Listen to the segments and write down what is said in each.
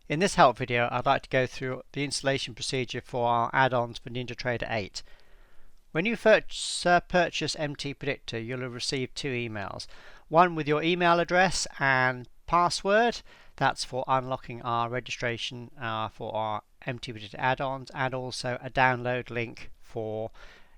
In this help video, I'd like to go through the installation procedure for our add-ons for NinjaTrader 8. When you first purchase MTPredictor, you'll have received two emails. One with your email address and password. That's for unlocking our registration for our MTPredictor add-ons, and also a download link for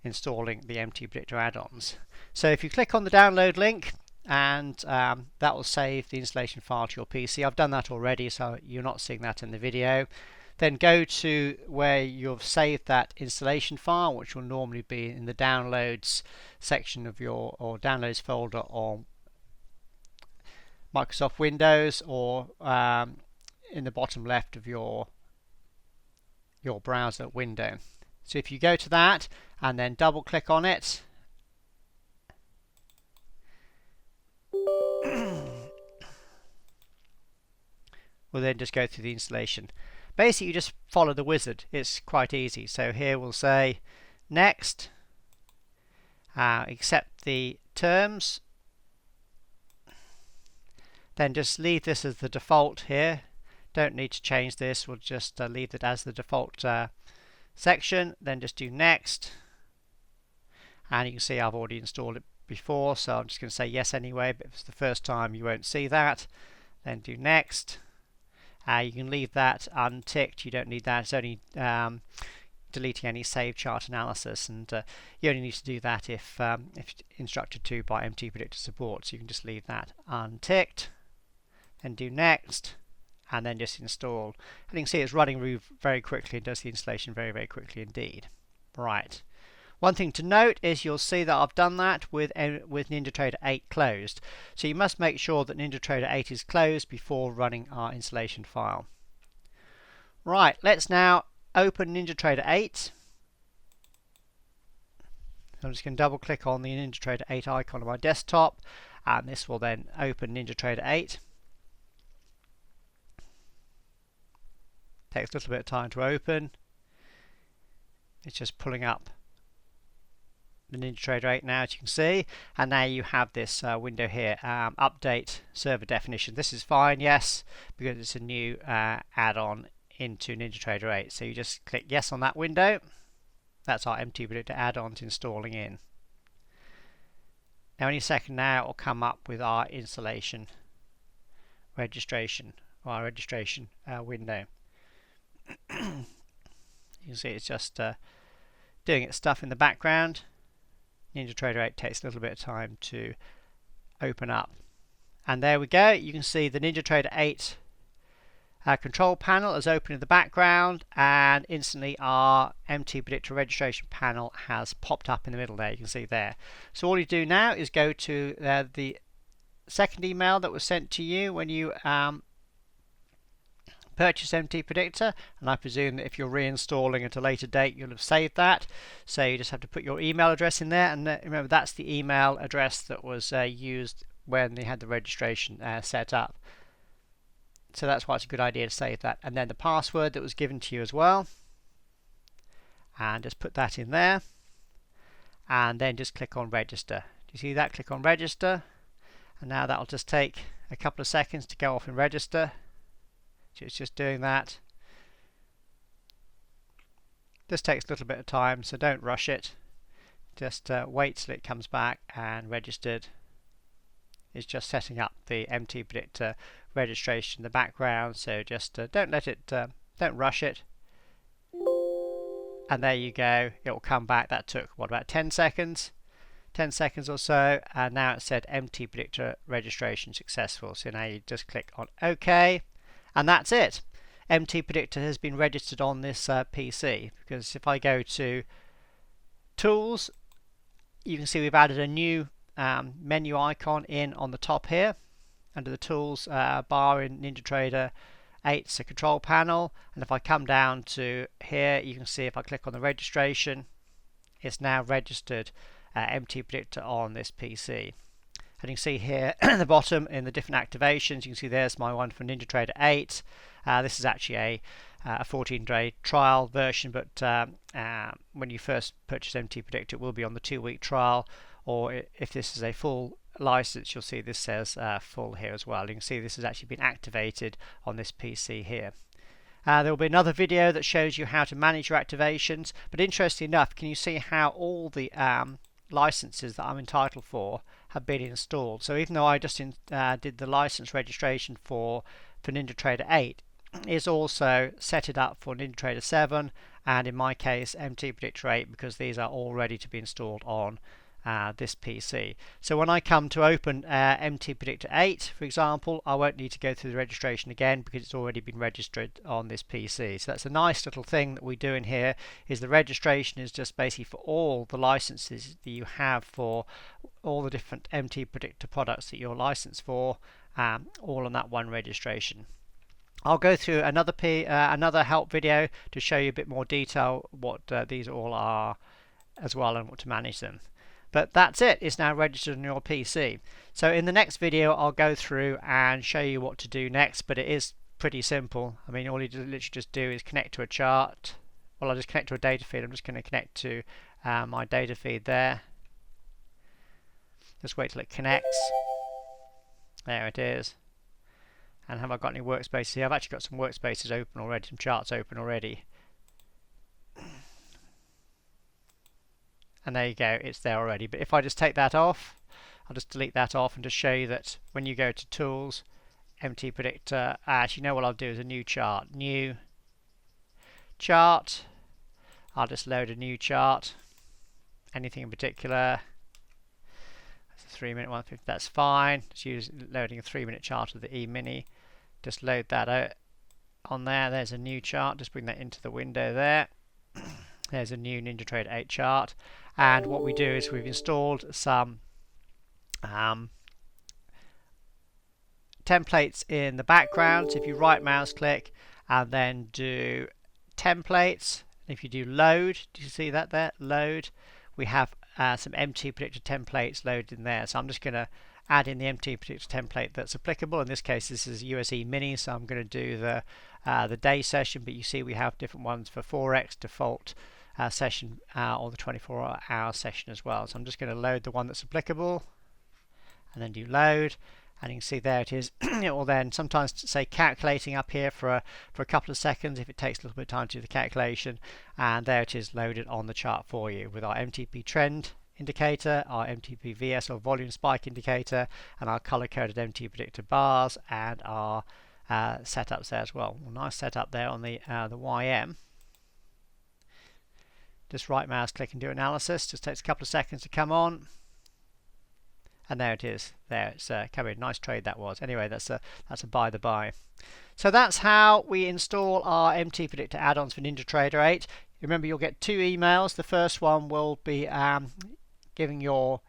installing the MTPredictor add-ons. So if you click on the download link, and that will save the installation file to your PC. I've done that already, so you're not seeing that in the video. Then go to where you've saved that installation file, which will normally be in the downloads section of your downloads folder on Microsoft Windows, or in the bottom left of your browser window. So if you go to that and then double click on it, we'll then just go through the installation. Basically, you just follow the wizard. It's quite easy. So here we'll say next, accept the terms, then just leave this as the default here. Don't need to change this. We'll just leave it as the default section. Then just do next, and you can see I've already installed it before, so I'm just going to say yes anyway, but if it's the first time you won't see that. Then do next. You can leave that unticked. You don't need that. It's only deleting any save chart analysis, and you only need to do that if instructed to by MTPredictor support. So you can just leave that unticked, then do next, and then just install. And you can see it's running very quickly and does the installation very quickly indeed. Right. One thing to note is you'll see that I've done that with NinjaTrader 8 closed. So you must make sure that NinjaTrader 8 is closed before running our installation file. Right, let's now open NinjaTrader 8. I'm just going to double click on the NinjaTrader 8 icon on my desktop, and this will then open NinjaTrader 8. Takes a little bit of time to open. It's just pulling up the NinjaTrader 8 now, as you can see, and now you have this window here, update server definition. This is fine, yes, because it's a new add-on into NinjaTrader 8. So you just click yes on that window. That's our MTPredictor add-ons installing in. Now any second now it will come up with our installation registration, or our registration window. You can see it's just doing its stuff in the background. NinjaTrader 8 takes a little bit of time to open up, and there we go. You can see the NinjaTrader 8 control panel is open in the background, and instantly our MTPredictor registration panel has popped up in the middle there. You can see there. So all you do now is go to the second email that was sent to you when you purchase MTPredictor, and I presume that if you're reinstalling at a later date you'll have saved that. So you just have to put your email address in there, and remember that's the email address that was used when they had the registration set up. So that's why it's a good idea to save that, and then the password that was given to you as well, and just put that in there, and then just click on register. Do you see that? Click on register, and now that'll just take a couple of seconds to go off and register. So it's just doing that. This takes a little bit of time, so don't rush it. Just wait till it comes back and registered. It's just setting up the MTPredictor registration in the background, so just don't rush it. And there you go, it will come back. That took what, about 10 seconds? 10 seconds or so, and now it said MTPredictor registration successful. So now you just click on OK, and that's it. MTPredictor has been registered on this PC, because if I go to Tools, you can see we've added a new menu icon in on the top here under the Tools bar in NinjaTrader 8's control panel, and if I come down to here, you can see if I click on the registration, it's now registered MTPredictor on this PC. And you can see here at the bottom in the different activations, you can see there's my one for NinjaTrader 8. This is actually a 14-day trial version, but when you first purchase MTPredictor, it will be on the 2-week trial, or if this is a full license, you'll see this says full here as well. You can see this has actually been activated on this PC here. There will be another video that shows you how to manage your activations, but interestingly enough, can you see how all the licenses that I'm entitled for have been installed? So even though I just did the license registration for NinjaTrader 8, is also set it up for NinjaTrader 7 and in my case MTPredictor 8, because these are all ready to be installed on this PC. So when I come to open MTPredictor 8, for example, I won't need to go through the registration again because it's already been registered on this PC. So that's a nice little thing that we do in here, is the registration is just basically for all the licenses that you have for all the different MTPredictor products that you're licensed for, all on that one registration. I'll go through another help video to show you a bit more detail what these all are as well and what to manage them. But that's it, it's now registered on your PC. So in the next video I'll go through and show you what to do next, but it is pretty simple. I mean, all you literally just do is connect to a chart. Well, I'll just connect to a data feed. I'm just going to connect to my data feed there. Just wait till it connects. There it is. And have I got any workspaces here? I've actually got some workspaces open already, some charts open already. And there you go, it's there already. But if I just take that off, I'll just delete that off and just show you that when you go to Tools, MTPredictor, actually, you know what I'll do is a new chart. New chart. I'll just load a new chart. Anything in particular. That's a 3-minute one. That's fine. Just loading a 3-minute chart of the E-mini. Just load that out on there. There's a new chart. Just bring that into the window there. There's a new NinjaTrader 8 chart. And what we do is we've installed some templates in the background. So if you right mouse click and then do templates, if you do load, do you see that there? Load. We have some MTPredictor templates loaded in there. So I'm just going to add in the MTPredictor template that's applicable. In this case, this is USE Mini, so I'm going to do the day session. But you see we have different ones for Forex, default session, or the 24-hour session as well. So I'm just going to load the one that's applicable, and then do load. And you can see there it is. It will then sometimes say calculating up here for a couple of seconds if it takes a little bit of time to do the calculation, and there it is loaded on the chart for you with our MTP trend indicator, our MTP VS or volume spike indicator, and our color coded MTPredictor bars, and our setups there as well. Nice setup there on the YM. Just right mouse click and do analysis. Just takes a couple of seconds to come on. And there it is. There it's coming. Nice trade that was. Anyway, that's a by the by. So that's how we install our MTPredictor add-ons for NinjaTrader 8. Remember, you'll get 2 emails. The first one will be giving your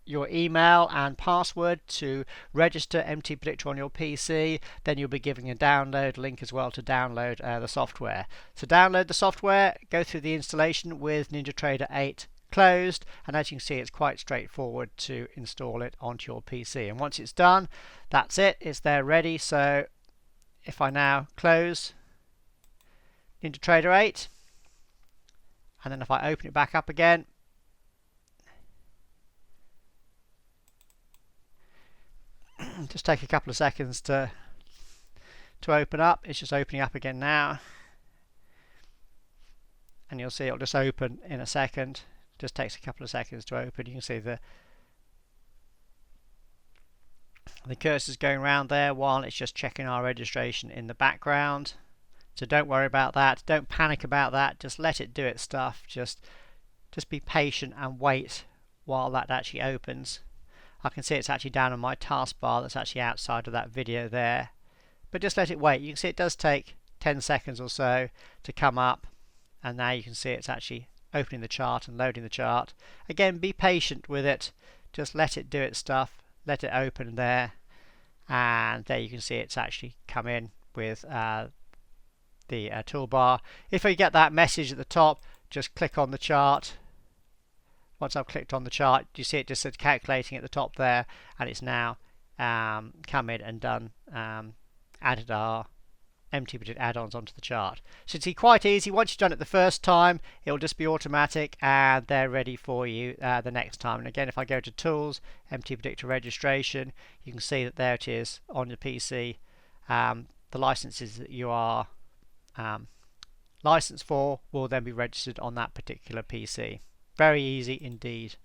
email and password to register MTPredictor on your PC. Then you'll be giving a download link as well to download the software. So download the software, go through the installation with NinjaTrader 8 closed, and as you can see it's quite straightforward to install it onto your PC. And once it's done, that's it, it's there ready. So if I now close NinjaTrader 8 and then if I open it back up again, just take a couple of seconds to open up. It's just opening up again now, and you'll see it'll just open in a second. Just takes a couple of seconds to open. You can see the cursor's going around there while it's just checking our registration in the background. So don't worry about that, don't panic about that, just let it do its stuff. Just be patient and wait while that actually opens. I can see it's actually down on my taskbar that's actually outside of that video there, but just let it wait. You can see it does take 10 seconds or so to come up, and now you can see it's actually opening the chart and loading the chart. Again, be patient with it, just let it do its stuff, let it open there, and there you can see it's actually come in with the toolbar. If you get that message at the top, just click on the chart. Once I've clicked on the chart, you see it just said calculating at the top there, and it's now come in and done, added our MTPredictor add-ons onto the chart. So it's quite easy. Once you've done it the first time, it will just be automatic and they're ready for you the next time. And again, if I go to Tools, MTPredictor registration, you can see that there it is on your PC, the licenses that you are licensed for will then be registered on that particular PC. Very easy indeed.